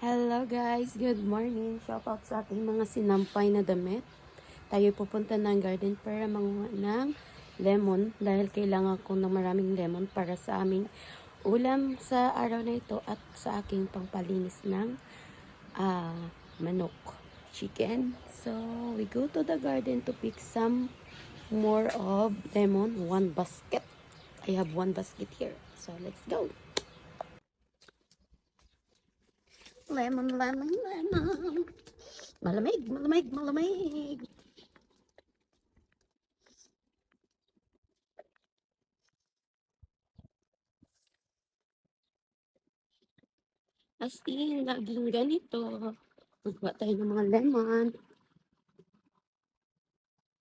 Hello guys, good morning. Shout out sa ating mga sinampay na damit. Tayo pupunta ng garden para manguha ng lemon dahil kailangan ko ng maraming lemon para sa aming ulam sa araw na ito at sa aking pangpalinis ng manok, chicken. So, we go to the garden to pick some more of lemon, one basket. I have one basket here. So, let's go. Lemon, lemon, lemon. Malamig, malamig, malamig. As in, laging ganito. Magkuha tayo ng mga lemon.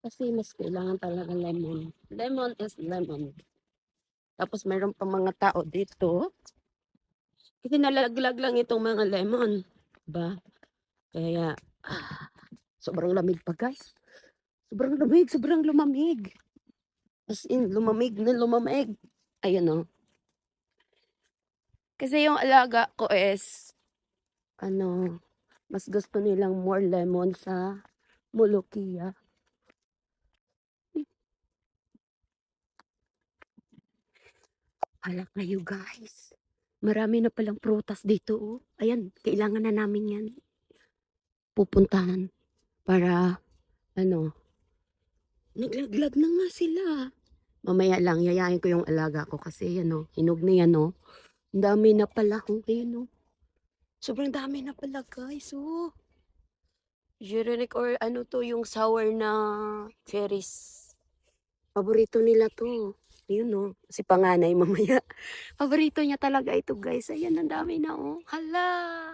Kasi mas kailangan talaga lemon. Lemon is lemon. Tapos mayroon pa mga tao dito. Kasi nalaglag lang itong mga lemon. Ba? Kaya, sobrang lamig pa guys. Sobrang lamig, sobrang lumamig. As in, lumamig na lumamig. Ayun o. Kasi yung alaga ko is, mas gusto nilang more lemon sa Molokia. Hala kayo guys. Marami na palang prutas dito. Oh. Ayan, kailangan na namin yan pupuntahan para naglaglag na nga sila. Mamaya lang, yayain ko yung alaga ko kasi hinog na yan Ang dami na pala. Ayun Sobrang dami na pala guys. Gyrenic or yung sour na cherries. Paborito nila to. Yun si panganay mamaya. Paborito niya talaga ito guys. Ayan, ang dami na Hala,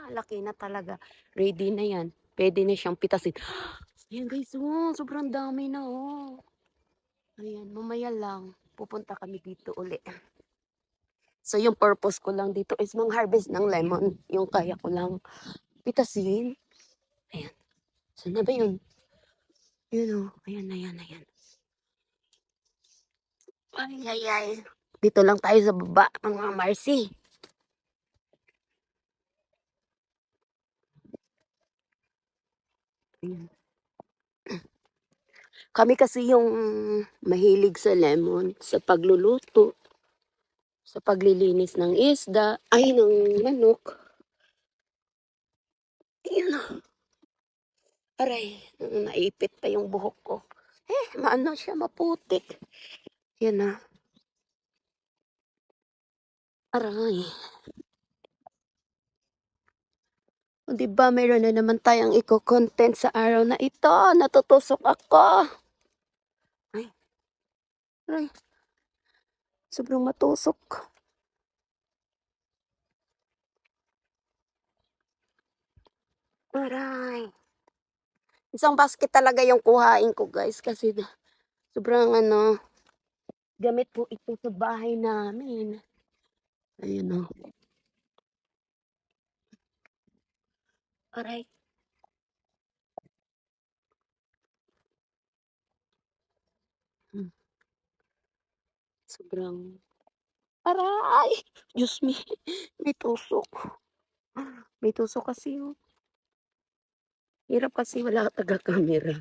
laki na talaga. Ready na yan. Pwede na siyang pitasin. Ayan guys sobrang dami na Ayan, mamaya lang. Pupunta kami dito uli. So yung purpose ko lang dito is mang-harvest ng lemon. Yung kaya ko lang pitasin. Ayan. Saan na ba yun? Yun Ayan, ayan, ayan. Ay, ay, ay. Dito lang tayo sa baba, mga Marcy. Ayan. Kami kasi yung mahilig sa lemon, sa pagluluto, sa paglilinis ng isda, ng manok. Ayan Aray, naipit pa yung buhok ko. Maano siya, maputik. Yan Aray. O diba, mayroon na naman tayong i-content sa araw na ito. Natutusok ako. Aray. Sobrang matusok. Aray. Isang basket talaga yung kuhain ko guys. Kasi sobrang gamit po ito sa bahay namin. Ayun Aray. Sobrang aray! Diyos me. May tusok. May tusok kasi Hirap kasi wala taga-camera.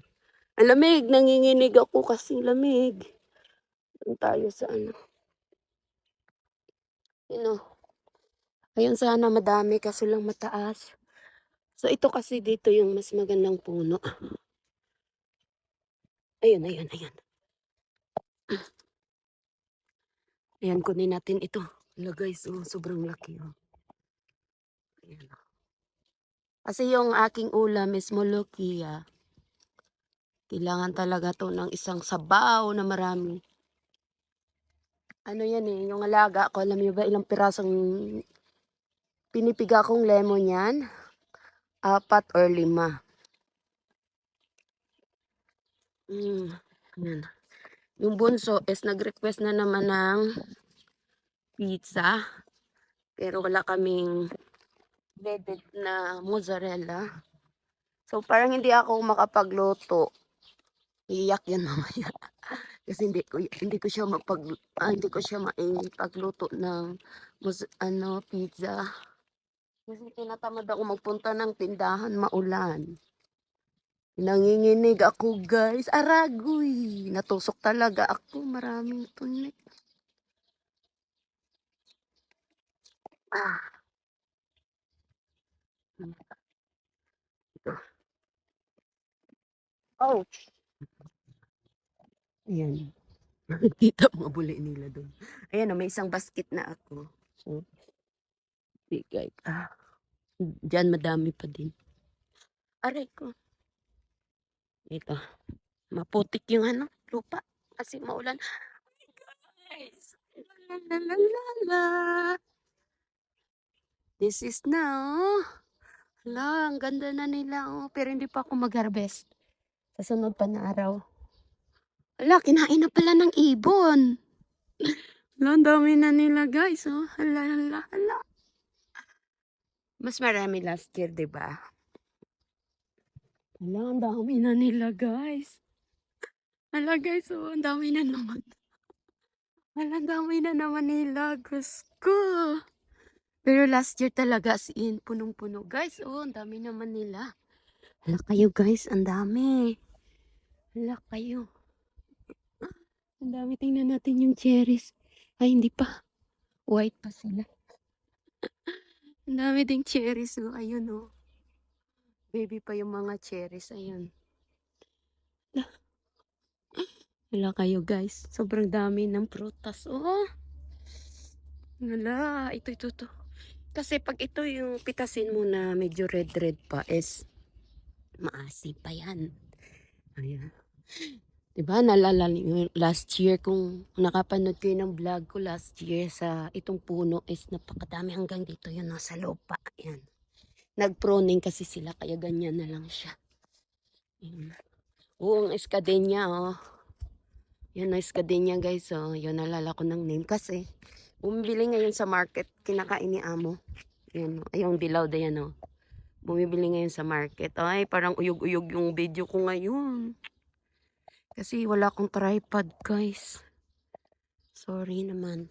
Ang lamig, nanginginig ako kasi lamig. Doon tayo sa Ayun sana madami kasi lang mataas. So ito kasi dito yung mas magandang puno. Ayun, ayun, ayun. Ayan, kunin natin ito. Hala guys, sobrang laki Ayan. Kasi yung aking ulam is Molokia. Kailangan talaga to ng isang sabaw na marami. Yan yung alaga ko. Alam niyo ba ilang pirasong pinipiga kong lemon yan? 4 or 5. Yan. Yung bunso is nag-request na naman ng pizza. Pero wala kaming breaded na mozzarella. So parang hindi ako makapagluto. Iyak yan mamaya. Kasi hindi ko siya maipagluto ng pizza. Kasi tinatamad ako magpunta ng tindahan, maulan. Nanginginig ako guys. Aragoy. Natusok talaga ako. Maraming tunik. Ah. Ito. Oh. Ayan. Kita mga buli nila doon. Ayan, may isang basket na ako. So, bigay. Diyan madami pa din. Aray ko. Ito. Maputik yung lupa. Kasi maulan. Guys. La, la, la, la, la. This is now. Hala, ang ganda na nila. Oh. Pero hindi pa ako mag-harvest. Sa sunod pa na araw. Hala, kinain na pala ng ibon. Hala, ang dami na nila guys. Oh. Hala, hala, hala. Mas marami last year, diba? Hala, ang dami na nila guys. Hala guys, oh, ang dami na naman. Hala, ang dami na naman nila. Gusto. Pero last year talaga as in, punong-puno. Guys, oh, ang dami naman nila. Hala kayo guys, ang dami. Hala kayo. Ang dami, tingnan natin yung cherries. Ay, hindi pa. White pa sila. Ang dami ding cherries, oh. Ayun, oh. Baby pa yung mga cherries, ayun. Hala kayo guys, sobrang dami ng prutas, oh. Hala, ito. Kasi pag ito yung pitasin mo na medyo red pa is maasim pa yan. Ayan. Diba, nalala niyo last year kung nakapanood kayo ng vlog ko last year sa itong puno is napakadami hanggang dito yun nasa lupa. Ayan. Nag-pruning kasi sila kaya ganyan na lang siya. Ayan. Oo, ang escadenya, oh. Yan ang escadenya guys, oh. Yun, nalala ko ng name kasi bumibili ngayon sa market, kinakain ni amo. Ayan, oh. Ay, yung dilaw na yan, oh. Bumibili ngayon sa market. Ay, parang uyog-uyog yung video ko ngayon. Kasi wala akong tripod, guys. Sorry naman.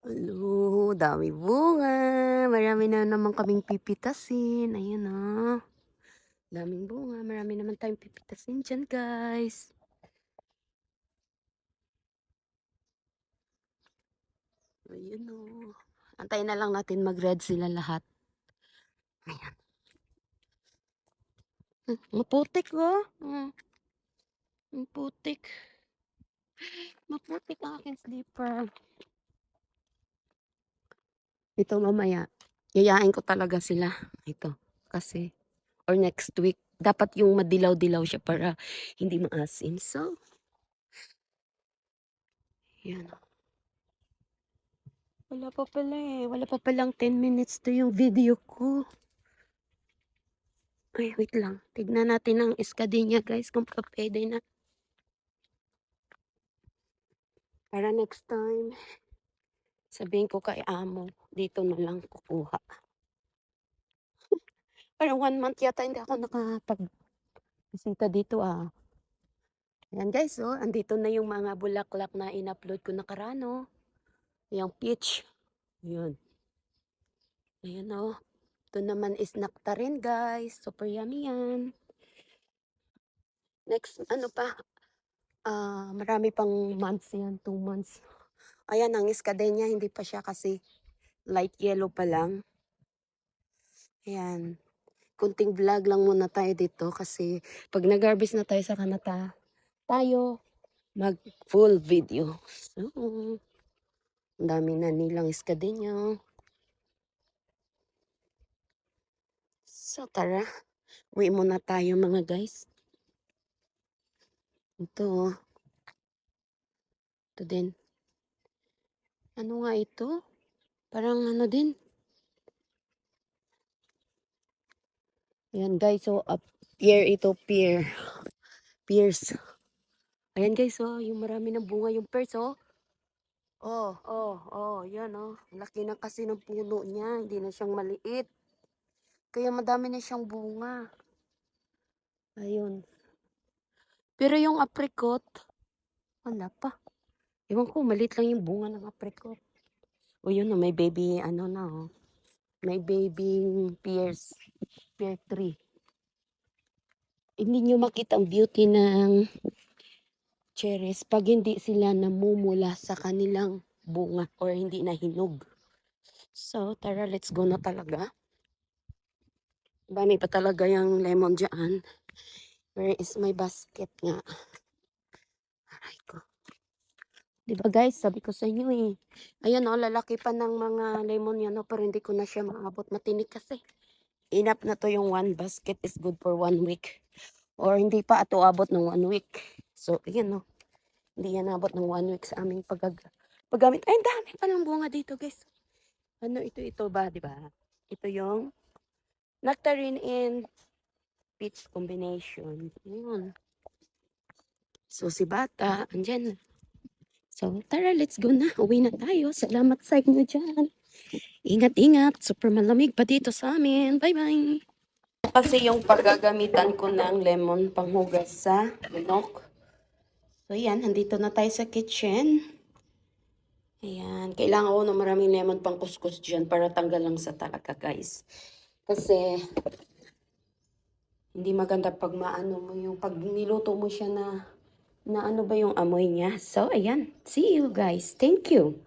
Hello, dami bunga. Marami na naman kaming pipitasin. Ayan, oh. Daming bunga. Marami naman tayong pipitasin dyan, guys. Ayan, oh. Antayin na lang natin mag-red sila lahat. Ayan. Maputik, oh. Maputik. Maputik ang aking slipper. Ito mamaya. Yayain ko talaga sila. Ito. Kasi, or next week. Dapat yung madilaw-dilaw siya para hindi maasin. So, yan. Wala pa pala eh. Wala pa palang 10 minutes to yung video ko. Ay, wait lang. Tignan natin ang escadenya guys kung pwede na. Para next time, sabihin ko kay amo, dito na lang kukuha. Parang 1 month yata hindi ako nakapag-bisita dito ah. Ayan guys, oh, andito na yung mga bulaklak na in-upload ko nakarano. Yung peach. Yun. Ayan oh. Ito naman is nectarine guys. Super yummy yan. Next, ano pa? Marami pang months yan. 2 months. Ayan, ang iskadenya, hindi pa siya kasi light yellow pa lang. Ayan. Kunting vlog lang muna tayo dito kasi pag nag-harvest na tayo sa kanata, tayo mag full video. So, ang dami na nilang iskadenya. So, tara. Uwi muna tayo mga guys. Ito. Ito din. Ano nga ito? Parang ano din. Ayan guys, so pear ito, pear. Pears. Ayan guys, oh, yung marami ng bunga yung pears, oh. Yan, oh. Laki na kasi ng puno niya, hindi na siyang maliit. Kaya madami na siyang bunga. Ayun. Pero yung apricot, wala pa. Ewan ko, maliit lang yung bunga ng apricot. O yun na, may baby, ano na oh. May baby pears. Pear tree. Hindi nyo makita ang beauty ng cherries pag hindi sila namumula sa kanilang bunga or hindi na hinog. So, tara, let's go na talaga. Dami pa talaga yung lemon dyan. Where is my basket nga? Aray ko. Diba guys, sabi ko sa inyo eh. Ayan o, lalaki pa ng mga lemon yan o, pero hindi ko na siya maabot. Matinik kasi. Enough na to yung one basket is good for 1 week. Or hindi pa ato abot ng 1 week. So, ayan o. Hindi yan abot ng 1 week sa aming paggamit. Ay, dami pa ng bunga dito guys. Ano ito ba, diba? Ito yung nectarine and peach combination. Ayun. So, si Bata, andyan na. So, tara, let's go na. Uwi na tayo. Salamat sa inyo dyan. Ingat-ingat. Super malamig pa dito sa amin. Bye-bye. Kasi yung paggagamitan ko ng lemon panghugas sa manok. So, yan. Andito na tayo sa kitchen. Ayan. Kailangan ko na maraming lemon pang kuskus dyan para tanggal lang sa talaga, guys. Kasi, hindi maganda pag maano mo yung, pag niluto mo siya na ano ba yung amoy niya. So, ayan. See you guys. Thank you.